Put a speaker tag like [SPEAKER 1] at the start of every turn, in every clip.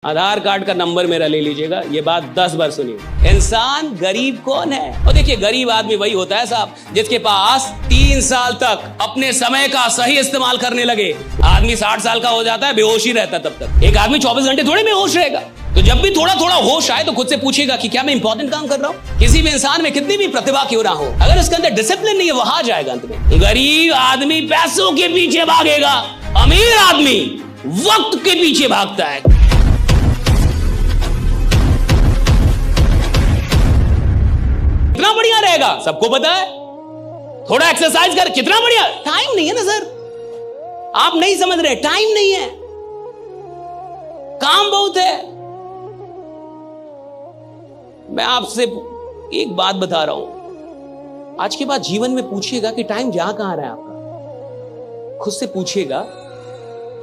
[SPEAKER 1] आधार card का number मेरा ले लीजिएगा, ये बात 10 बार सुनिए। इंसान गरीब कौन है? और देखिए, गरीब आदमी वही होता है साहब जिसके पास 3 साल तक अपने समय का सही इस्तेमाल करने लगे। आदमी 60 साल का हो जाता है, बेहोश ही रहता है तब तक। एक आदमी 24 घंटे थोड़े बेहोश रहेगा। तो जब भी थोड़ा थोड़ा होश आए तो खुद से पूछिएगा कि क्या मैं इंपॉर्टेंट काम कर रहा हूं? किसी भी इंसान में कितनी भी प्रतिभा क्यों ना हो, अगर उसके अंदर डिसिप्लिन नहीं है, वो हार जाएगा अंत में। गरीब आदमी पैसों के पीछे भागेगा, अमीर आदमी वक्त के पीछे भागता है। कितना बढ़िया रहेगा सबको पता है। थोड़ा एक्सरसाइज कर, कितना बढ़िया। टाइम नहीं है ना सर, आप नहीं समझ रहे, टाइम नहीं है, काम बहुत है। मैं आपसे एक बात बता रहा हूं, आज के बाद जीवन में पूछिएगा कि टाइम जा कहां रहा है आपका। खुद से पूछिएगा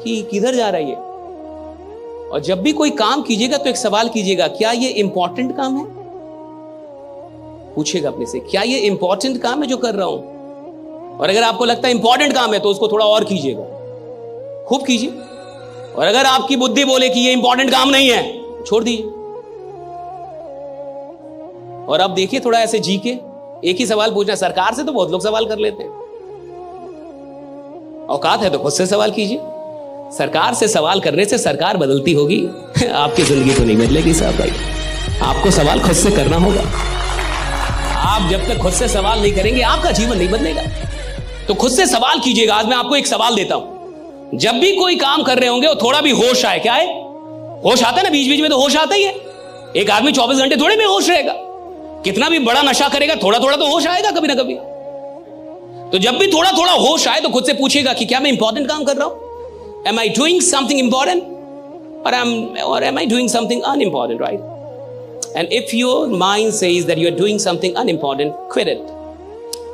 [SPEAKER 1] कि किधर जा रहा है ये। और जब भी कोई काम कीजिएगा तो एक सवाल कीजिएगा, क्या ये इंपॉर्टेंट काम है? पूछिएगा अपने से, क्या ये इंपॉर्टेंट काम है जो कर रहा हूं? और अगर आपको लगता है इंपॉर्टेंट काम है तो उसको थोड़ा और कीजिएगा, खूब कीजिए। और अगर आपकी बुद्धि बोले कि ये इंपॉर्टेंट काम नहीं है, छोड़ दीजिए। और अब देखिए, थोड़ा ऐसे जी के एक ही सवाल पूछना। सरकार से तो बहुत लोग सवाल कर लेते हैं, औकात है तो खुद से सवाल कीजिए। सरकार से सवाल करने से सरकार बदलती होगी, आपकी जिंदगी तो नहीं बदलेगी साहब भाई। आपको सवाल खुद से करना होगा। आप जब तक खुद से सवाल नहीं करेंगे, आपका जीवन नहीं बदलेगा। तो खुद से सवाल कीजिएगा। आज मैं आपको एक सवाल देता हूं, जब भी कोई काम कर रहे होंगे वो थोड़ा भी होश आए। क्या है? होश आता है ना, बीच बीच में तो होश आता ही है। एक आदमी 24 घंटे थोड़े में होश रहेगा। कितना भी बड़ा नशा करेगा, थोड़ा थोड़ा तो होश आएगा कभी ना कभी। तो जब भी थोड़ा थोड़ा होश आए तो खुद से पूछिएगा कि क्या मैं इंपॉर्टेंट काम कर रहा हूं? Am I doing something important और am I doing something unimportant, right? And if your mind says that you are doing something unimportant, quit it.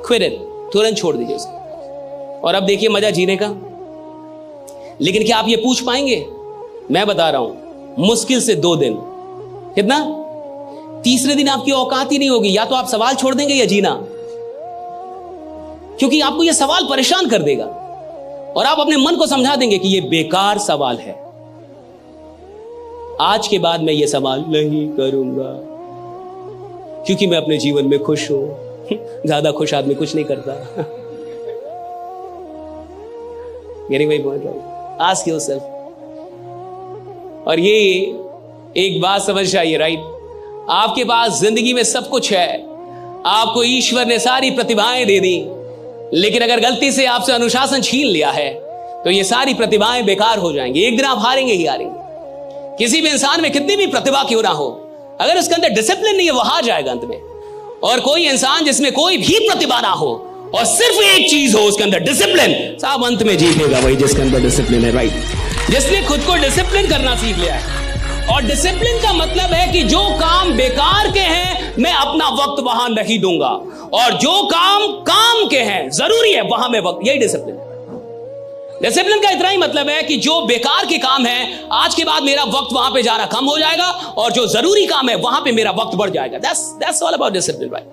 [SPEAKER 1] Quit it. तुरंत छोड़ दीजिए उसे। और अब देखिए मजा जीने का। लेकिन क्या आप ये पूछ पाएंगे? मैं बता रहा हूं, मुश्किल से 2 दिन। कितना? तीसरे दिन आपकी औकात ही नहीं होगी। या तो आप सवाल छोड़ देंगे या जीना, क्योंकि आपको ये सवाल परेशान कर देगा। और आप अपने मन को समझा देंगे कि ये बेकार सवाल है, आज के बाद मैं ये सवाल नहीं करूंगा, क्योंकि मैं अपने जीवन में खुश हूं। ज्यादा खुश आदमी कुछ नहीं करता। Ask yourself. और ये एक बात समझ आइए, राइट? आपके पास जिंदगी में सब कुछ है, आपको ईश्वर ने सारी प्रतिभाएं दे दी, लेकिन अगर गलती से आपसे अनुशासन छीन लिया है तो ये सारी प्रतिभाएं बेकार हो जाएंगी। एक दिन आप हारेंगे ही हारेंगे। किसी भी इंसान में कितनी भी प्रतिभा क्यों ना हो, अगर उसके अंदर डिसिप्लिन नहीं है, वो हार जाएगा अंत में। और कोई इंसान जिसमें कोई भी प्रतिभा ना हो और सिर्फ एक चीज हो उसके अंदर, डिसिप्लिन, साहब अंत में जीतेगा वही जिसके अंदर डिसिप्लिन है, राइट? जिसने खुद को डिसिप्लिन करना सीख लिया है। और डिसिप्लिन का मतलब है कि जो काम बेकार के हैं मैं अपना वक्त वहां नहीं दूंगा, और जो काम के हैं, जरूरी है, वहां मैं वक्त, यही डिसिप्लिन है। डिसिप्लिन का इतना ही मतलब है कि जो बेकार के काम है, आज के बाद मेरा वक्त वहां पे जाना कम हो जाएगा, और जो जरूरी काम है वहां पे मेरा वक्त बढ़ जाएगा। That's all about discipline, right?